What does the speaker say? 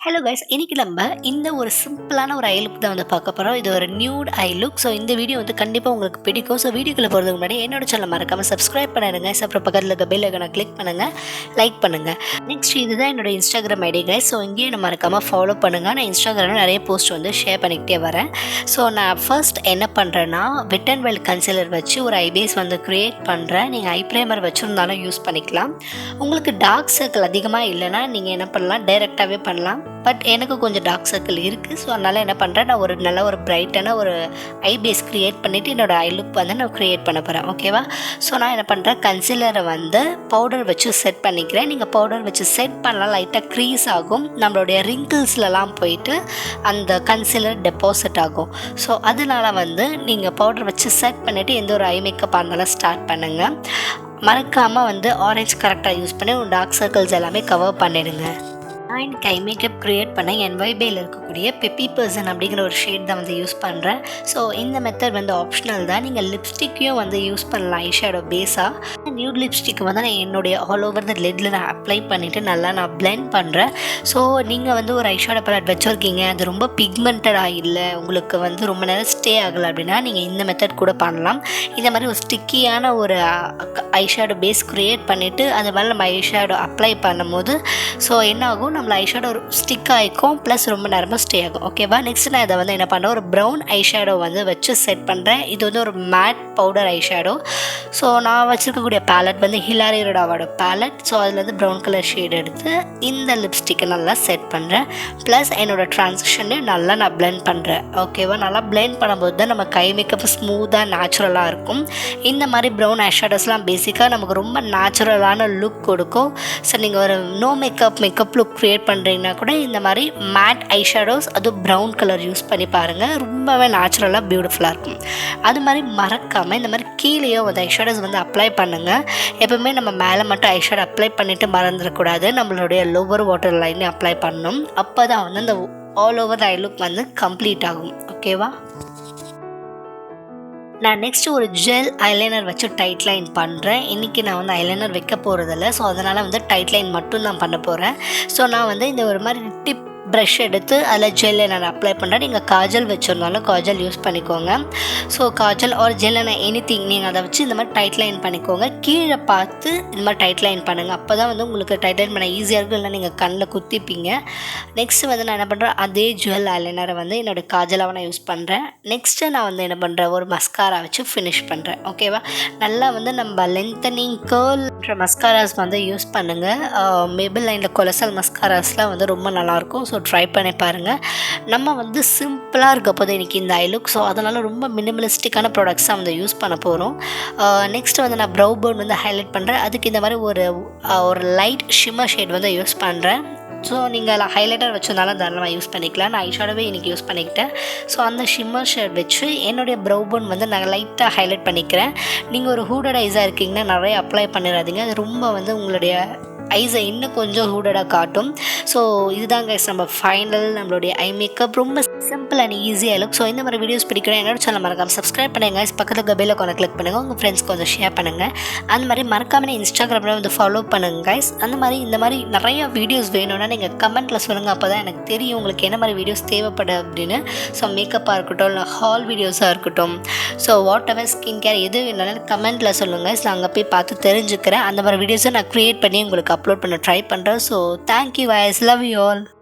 Hello guys, இன்றைக்கி நம்ம இந்த ஒரு சிம்பிளான ஒரு ஐ லுக் தான் வந்து பார்க்க போகிறோம். இது ஒரு நியூட் ஐ லுக். ஸோ இந்த வீடியோ வந்து கண்டிப்பாக உங்களுக்கு பிடிக்கும். ஸோ வீடியோக்குள்ளே போகிறதுக்கு முன்னாடி என்னோட சேனல் மறக்காமல் சப்ஸ்கிரைப் பண்ணிடுங்க. அப்புறம் பக்கத்தில் இருக்க பெல் ஐகானை கிளிக் பண்ணுங்கள், லைக் பண்ணுங்கள். நெக்ஸ்ட் இதுதான் என்னோட இன்ஸ்டாகிராம் ஐடி கைஸ். ஸோ இங்கேயே நான் மறக்காமல் ஃபாலோ பண்ணுங்கள். நான் இன்ஸ்டாகிராமில் நிறைய போஸ்ட் வந்து ஷேர் பண்ணிக்கிட்டே வரேன். ஸோ நான் ஃபர்ஸ்ட் என்ன பண்ணுறேன்னா வெட் அண்ட் வைல்ட் கன்சீலர் வச்சு ஒரு ஐபேஸ் வந்து க்ரியேட் பண்ணுறேன். நீங்கள் ஐ ப்ரைமர் வச்சுருந்தாலும் யூஸ் பண்ணிக்கலாம். உங்களுக்கு டார்க் சர்க்கிள் அதிகமாக இல்லைன்னா நீங்கள் என்ன பண்ணலாம், டைரெக்டாகவே பண்ணலாம். பட் எனக்கு கொஞ்சம் டார்க் சர்க்கிள் இருக்குது. ஸோ அதனால் என்ன பண்ணுறேன், நான் ஒரு நல்ல ஒரு பிரைட்டான ஒரு ஐ பேஸ் க்ரியேட் பண்ணிவிட்டு என்னோடய ஐ லுக் வந்து நான் க்ரியேட் பண்ண போகிறேன். ஓகேவா? ஸோ நான் என்ன பண்ணுறேன், கன்சீலரை வந்து பவுடர் வச்சு செட் பண்ணிக்கிறேன். நீங்கள் பவுடர் வச்சு செட் பண்ணலாம், லைட்டாக க்ரீஸ் ஆகும், நம்மளுடைய ரிங்கிள்ஸ்லலாம் போயிட்டு அந்த கன்சீலர் டெபாசிட் ஆகும். ஸோ அதனால் வந்து நீங்கள் பவுடர் வச்சு செட் பண்ணிவிட்டு எந்த ஒரு ஐ மேக்கப்பாக இருந்தாலும் ஸ்டார்ட் பண்ணுங்கள். மறக்காமல் வந்து ஆரஞ்சு கரெக்டாக யூஸ் பண்ணி உங்கள் டார்க் சர்க்கிள்ஸ் எல்லாமே கவர் பண்ணிடுங்க. நான் எனக்கு ஐ மேக்கப் க்ரியேட் பண்ண என்வைபேயில் இருக்கக்கூடிய பெப்பி பர்சன் அப்படிங்கிற ஒரு ஷேட் தான் வந்து யூஸ் பண்ணுறேன். ஸோ இந்த மெத்தட் வந்து ஆப்ஷனல் தான். நீங்கள் லிப்ஸ்டிக்கையும் வந்து யூஸ் பண்ணலாம் ஐஷேடோ பேஸாக. நியூட் லிப்ஸ்டிக் வந்து நான் என்னுடைய ஆல் ஓவர் த லிட்டில் நான் அப்ளை பண்ணிவிட்டு நல்லா நான் பிளெண்ட் பண்ணுறேன். ஸோ நீங்கள் வந்து ஒரு ஐஷேடோ பேலட் வச்சுருக்கீங்க, அது ரொம்ப பிக்மெண்டடாக இல்லை, உங்களுக்கு வந்து ரொம்ப நேரம் ஸ்டே ஆகலை அப்படின்னா நீங்கள் இந்த மெத்தட் கூட பண்ணலாம். இந்த மாதிரி ஒரு ஸ்டிக்கியான ஒரு ஐஷேடோ பேஸ் க்ரியேட் பண்ணிவிட்டு அது மேலே நம்ம ஐஷேடோ அப்ளை பண்ணும்போது ஸோ என்ன ஆகும், நம்மள ஐஷேடோ ஒரு ஸ்டிக் ஆகிக்கும், ப்ளஸ் ரொம்ப நேரமாக ஸ்டே ஆகும். ஓகேவா? நெக்ஸ்ட் நான் இதை வந்து என்ன பண்ணுறேன், ஒரு ப்ரௌன் ஐஷேடோ வந்து வச்சு செட் பண்ணுறேன். இது வந்து ஒரு மேட் பவுடர் ஐஷேடோ. ஸோ நான் வச்சுருக்கக்கூடிய பேலட் வந்து ஹிலாரி ரோடாவோட பேலட். ஸோ அதில் வந்து ப்ரௌன் கலர் ஷேட் எடுத்து இந்த லிப்ஸ்டிக்கை நல்லா செட் பண்ணுறேன். ப்ளஸ் என்னோடய ட்ரான்சிஷனையும் நல்லா நான் பிளெண்ட் பண்ணுறேன். ஓகேவா? நல்லா பிளெண்ட் பண்ணும்போது தான் நம்ம கை மேக்கப் ஸ்மூத்தாக நேச்சுரலாக இருக்கும். இந்த மாதிரி ப்ரௌன் ஐஷேடோஸ்லாம் பேசிக்காக நமக்கு ரொம்ப நேச்சுரலான லுக் கொடுக்கும். ஸோ நீங்கள் ஒரு நோ மேக்கப் லுக் க்ரியேட் பண்ணுறீங்கன்னா கூட இந்த மாதிரி மேட் ஐஷேடோஸ் அதுவும் ப்ரௌன் கலர் யூஸ் பண்ணி பாருங்கள், ரொம்பவே நேச்சுரலாக பியூட்டிஃபுல்லாக இருக்கும். அது மாதிரி மறக்காமல் இந்த மாதிரி கீழேயோ வந்து ஐஷேடோஸ் வந்து அப்ளை பண்ணுங்கள். எப்போவுமே நம்ம மேலே மட்டும் ஐஷேடோ அப்ளை பண்ணிவிட்டு மறந்துடக்கூடாது, நம்மளுடைய லோவர் வாட்டர் லைன்லேயும் அப்ளை பண்ணணும். அப்போ தான் வந்து அந்த all over the I look வந்து கம்ப்ளீட் ஆகும். ஓகேவா? நான் நெக்ஸ்ட்டு ஒரு ஜெல் ஐலைனர் வச்சு டைட் லைன் பண்ணுறேன். இன்றைக்கி நான் வந்து ஐலைனர் வைக்க போகிறதில்ல. ஸோ அதனால் வந்து டைட் லைன் மட்டும் தான் பண்ண போகிறேன். ஸோ நான் வந்து இந்த ஒரு மாதிரி டிப் ப்ரஷ் எடுத்து அதில் ஜெல்லை நான் அப்ளை பண்ணுறேன். நீங்கள் காஜல் வச்சுருந்தாலும் காஜல் யூஸ் பண்ணிக்கோங்க. ஸோ காஜல் ஒரு ஜெல்லை எனிதிங் நீங்கள் அதை வச்சு இந்த மாதிரி டைட் லைன் பண்ணிக்கோங்க. கீழே பார்த்து இந்த மாதிரி டைட் லைன் பண்ணுங்கள். அப்போ தான் வந்து உங்களுக்கு டைட் லைன் பண்ண ஈஸியாக இருக்கும், இல்லை நீங்கள் கண்ணில் குத்திப்பீங்க. நெக்ஸ்ட்டு வந்து நான் என்ன பண்ணுறேன், அதே ஜுவல் ஐலைனரை வந்து என்னோடய காஜலாக நான் யூஸ் பண்ணுறேன். நெக்ஸ்ட்டு நான் வந்து என்ன பண்ணுறேன், ஒரு மஸ்காரா வச்சு ஃபினிஷ் பண்ணுறேன். ஓகேவா? நல்லா வந்து நம்ம லென்த்தனிங் கேர்ள் மஸ்காராஸ் வந்து யூஸ் பண்ணுங்கள். மேபிலைனில் கொலசல் மஸ்காராஸ்லாம் வந்து ரொம்ப நல்லாயிருக்கும். ஸோ ட்ரை பண்ணி பாருங்கள். நம்ம வந்து சிம்பிளாக இருக்க போது இன்றைக்கி இந்த ஐ லுக். ஸோ அதனால் ரொம்ப மினிமலிஸ்டிக்கான ப்ராடக்ட்ஸாக வந்து யூஸ் பண்ண போகிறோம். நெக்ஸ்ட் வந்து நான் ப்ரௌ பர்ன் வந்து ஹைலைட் பண்ணுறேன். அதுக்கு இந்த மாதிரி ஒரு லைட் ஷிம்மர் ஷேட் வந்து யூஸ் பண்ணுறேன். ஸோ நீங்கள் ஹைலைட்டர் வச்சதுனால தாராளமாக யூஸ் பண்ணிக்கலாம். நான் ஐஷேடோவே இன்றைக்கி யூஸ் பண்ணிக்கிட்டேன். ஸோ அந்த ஷிம்மர் ஷேட் வச்சு என்னுடைய ப்ரௌ பர்ன் வந்து நான் லைட்டாக ஹைலைட் பண்ணிக்கிறேன். நீங்கள் ஒரு ஹூடட் ஐஸாக இருக்கீங்கன்னா நிறைய அப்ளை பண்ணிடாதீங்க, அது ரொம்ப வந்து உங்களுடைய ஐஸை இன்னும் கொஞ்சம் ஹூடடாக காட்டும். ஸோ இதுதான் கைஸ் நம்ம ஃபைனல் நம்மளுடைய ஐ மேக்கப். ரொம்ப சிம்பிள் அண்ட் ஈஸியாக லுக். ஸோ இந்த மாதிரி வீடியோஸ் பிடிக்கணும் என்னோட சேனல் மறக்காமல் சப்ஸ்கிரைப் பண்ணுங்கள் கைஸ். பக்கத்தில் பெல் ஐகானை கிளிக் பண்ணுங்கள், உங்கள் ஃப்ரெண்ட்ஸ்க்கு கொஞ்சம் ஷேர் பண்ணுங்கள். அந்த மாதிரி மறக்காமல் இன்ஸ்டாகிராமில் வந்து ஃபாலோ பண்ணுங்கள் கைஸ். அந்த மாதிரி இந்த மாதிரி நிறையா வீடியோஸ் வேணும்னா நீங்கள் கமெண்ட்டில் சொல்லுங்கள். அப்போ தான் எனக்கு தெரியும் உங்களுக்கு என்ன மாதிரி வீடியோஸ் தேவைப்படும் அப்படின்னு. ஸோ மேக்கப்பாக இருக்கட்டும், இல்லை ஹால் வீடியோஸாக இருக்கட்டும், so what ever skin care எது வேணாலும் கமெண்ட்டில் சொல்லுங்கள். ஸோ அங்கே போய் பார்த்து தெரிஞ்சுக்கிறேன். அந்த மாதிரி வீடியோஸை நான் க்ரியேட் பண்ணி உங்களுக்கு அப்லோட் பண்ண ட்ரை பண்ணுறேன். So thank you guys, love you all.